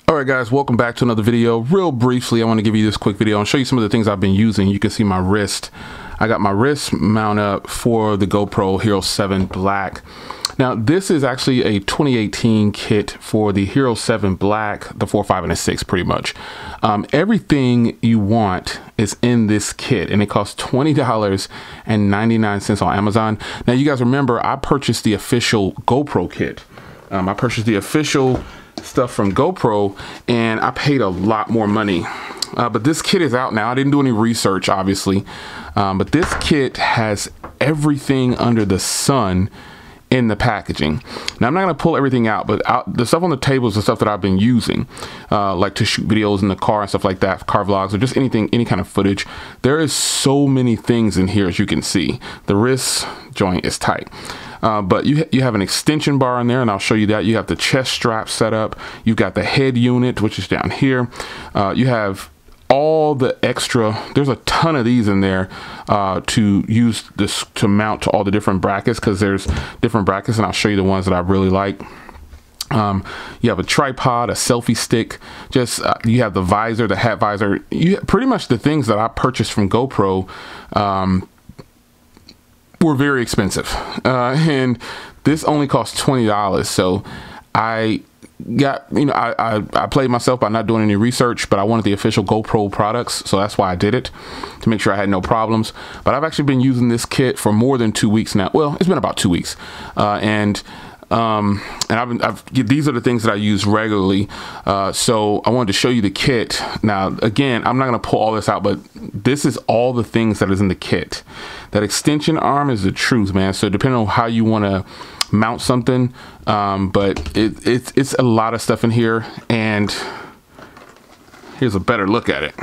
All right, guys, welcome back to another video. Real briefly, I want to give you this quick video and show you some of the things I've been using. You can see my wrist. I got my wrist mount up for the Gopro Hero 7 Black. Now, this is actually a 2018 kit for the Hero 7 Black, the 4, 5, and the 6, pretty much. Everything you want is in this kit, and it costs $20.99 on Amazon. Now, you guys remember, I purchased the official GoPro kit. I purchased the official stuff from GoPro, and I paid a lot more money. But this kit is out now. I didn't do any research, obviously. But this kit has everything under the sun in the packaging. Now, I'm not going to pull everything out, but the stuff on the table is the stuff that I've been using, like to shoot videos in the car and stuff like that, car vlogs, or just anything, any kind of footage. There is so many things in here, as you can see. The wrist joint is tight. But you have an extension bar in there, and I'll show you that. You have the chest strap set up. You've got the head unit, which is down here. You have all the extra, there's a ton of these in there to use this to mount to all the different brackets, because there's different brackets, and I'll show you the ones that I really like. You have a tripod, a selfie stick, you have the visor, the hat visor. Pretty much the things that I purchased from GoPro were very expensive, and this only cost $20. So I got, I played myself by not doing any research, but I wanted the official GoPro products, so that's why I did it, to make sure I had no problems. But I've actually been using this kit for more than 2 weeks now. Well, it's been about 2 weeks, and these are the things that I use regularly. So I wanted to show you the kit. Now, again, I'm not going to pull all this out, but this is all the things that is in the kit. That extension arm is the truth, man. So depending on how you want to mount something, but it's a lot of stuff in here. And here's a better look at it.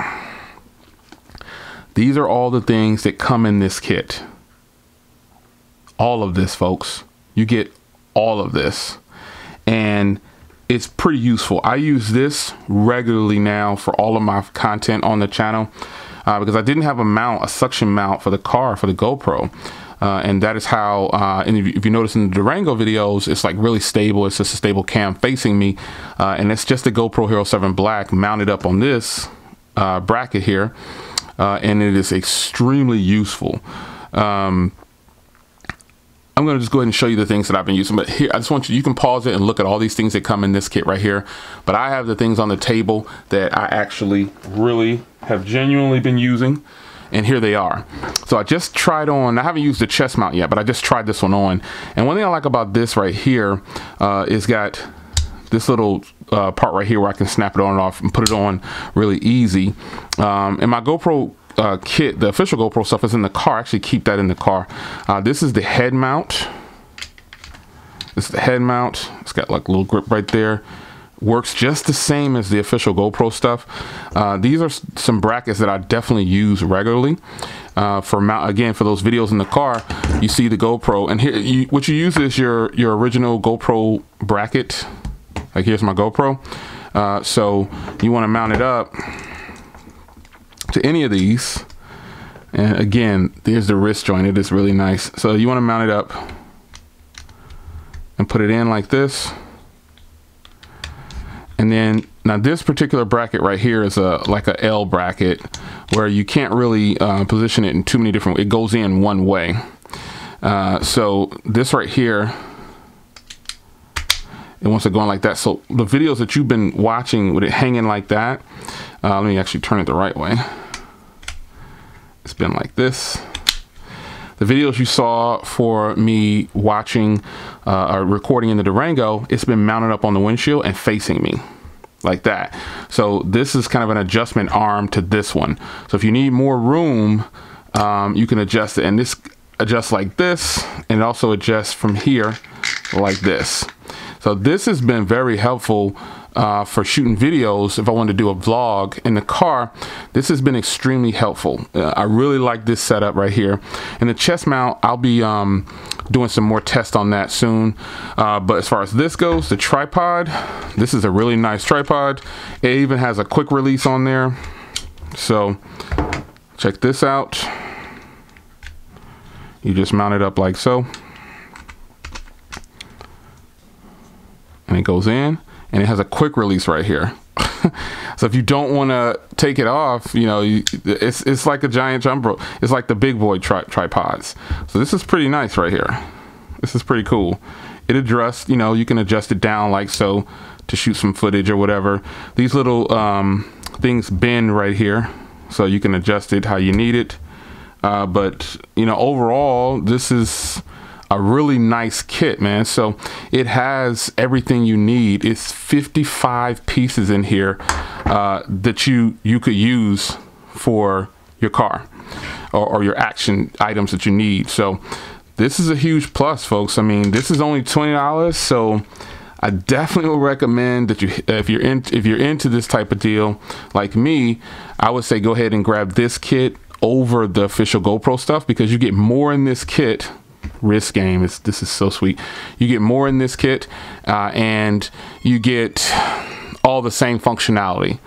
These are all the things that come in this kit. All of this, folks. You get all of this, and it's pretty useful. I use this regularly now for all of my content on the channel, because I didn't have a suction mount for the car, for the GoPro, and that is how, and if you notice in the Durango videos, it's like really stable. It's just a stable cam facing me, and it's just the GoPro Hero 7 Black mounted up on this bracket here, and it is extremely useful. I'm going to just go ahead and show you the things that I've been using, but here I just want you can pause it and look at all these things that come in this kit right here. But I have the things on the table that I actually really have genuinely been using, and here they are. So I just tried on, I haven't used the chest mount yet, but I just tried this one on. And one thing I like about this right here is got this little part right here where I can snap it on and off and put it on really easy. And my GoPro kit, the official GoPro stuff, is in the car. I actually keep that in the car. This is the head mount. This is the head mount. It's got like a little grip right there. Works just the same as the official GoPro stuff. These are some brackets that I definitely use regularly for mount. Again, for those videos in the car, you see the GoPro, and here what you use is your original GoPro bracket. Like, here's my GoPro. So you want to mount it up to any of these, and again, there's the wrist joint. It is really nice. So you want to mount it up and put it in like this, and then now this particular bracket right here is like a L bracket, where you can't really position it in too many different. It goes in one way. So this right here, it wants to go in like that. So the videos that you've been watching with it hanging like that, let me actually turn it the right way. It's been like this. The videos you saw for me watching or recording in the Durango, it's been mounted up on the windshield and facing me like that. So this is kind of an adjustment arm to this one. So if you need more room, you can adjust it, and this adjusts like this, and it also adjusts from here like this. So this has been very helpful for shooting videos. If I wanted to do a vlog in the car, this has been extremely helpful. I really like this setup right here. And the chest mount, I'll be doing some more tests on that soon. But as far as this goes, the tripod, this is a really nice tripod. It even has a quick release on there. So check this out. You just mount it up like so, and it goes in. and it has a quick release right here. So if you don't want to take it off, you know, it's like a giant jumbo. It's like the big boy tripods. So this is pretty nice right here. This is pretty cool. It adjusts, you know, you can adjust it down like so to shoot some footage or whatever. These little things bend right here, so you can adjust it how you need it. But you know, overall, this is a really nice kit, man. So it has everything you need. It's 55 pieces in here that you could use for your car or your action items that you need. So this is a huge plus, folks. I mean, this is only $20, so I definitely will recommend that you, if you're into this type of deal like me, I would say go ahead and grab this kit over the official GoPro stuff, because you get more in this kit. Wrist game, this is so sweet. You get more in this kit, and you get all the same functionality.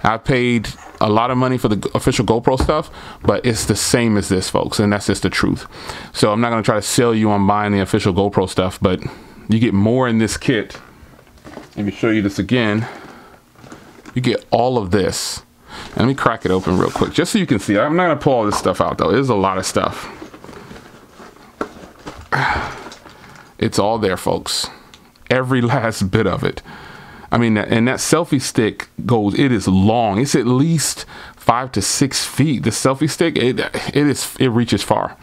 I paid a lot of money for the official GoPro stuff, but it's the same as this, folks, and that's just the truth. So I'm not going to try to sell you on buying the official GoPro stuff, but you get more in this kit. Let me show you this again. You get all of this. And let me crack it open real quick, just so you can see. I'm not going to pull all this stuff out, though. There's a lot of stuff. It's all there, folks. Every last bit of it. I mean, and that selfie stick it is long. It's at least 5 to 6 feet. The selfie stick, it reaches far.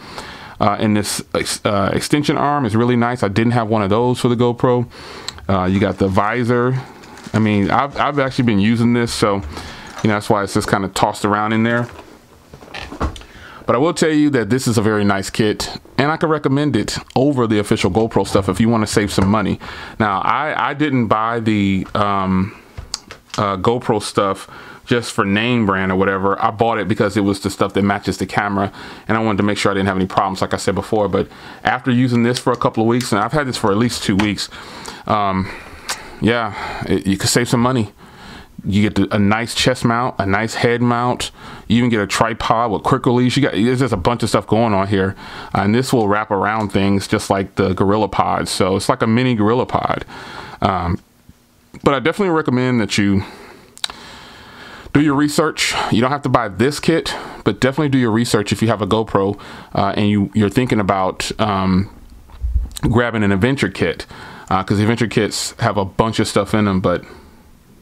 And this extension arm is really nice. I didn't have one of those for the GoPro. You got the visor. I mean, I've actually been using this, so you know, that's why it's just kind of tossed around in there. But I will tell you that this is a very nice kit, and I can recommend it over the official GoPro stuff if you want to save some money. Now, I didn't buy the GoPro stuff just for name brand or whatever. I bought it because it was the stuff that matches the camera, and I wanted to make sure I didn't have any problems, like I said before. But after using this for a couple of weeks, and I've had this for at least 2 weeks, yeah, you could save some money. You get a nice chest mount, a nice head mount. You even get a tripod with quick release. There's just a bunch of stuff going on here. And this will wrap around things just like the Gorilla Pod. So it's like a mini Gorilla Pod. But I definitely recommend that you do your research. You don't have to buy this kit, but definitely do your research if you have a GoPro and you're thinking about grabbing an adventure kit. Because the adventure kits have a bunch of stuff in them, but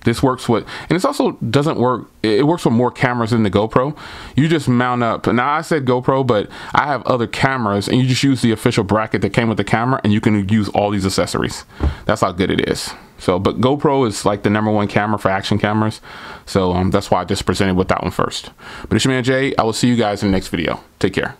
this works with, and it also doesn't work, it works with more cameras than the GoPro. You just mount up, now I said GoPro, but I have other cameras, and you just use the official bracket that came with the camera, and you can use all these accessories. That's how good it is. So, but GoPro is like the #1 camera for action cameras. So that's why I just presented with that one first. But it's your man Jay. I will see you guys in the next video. Take care.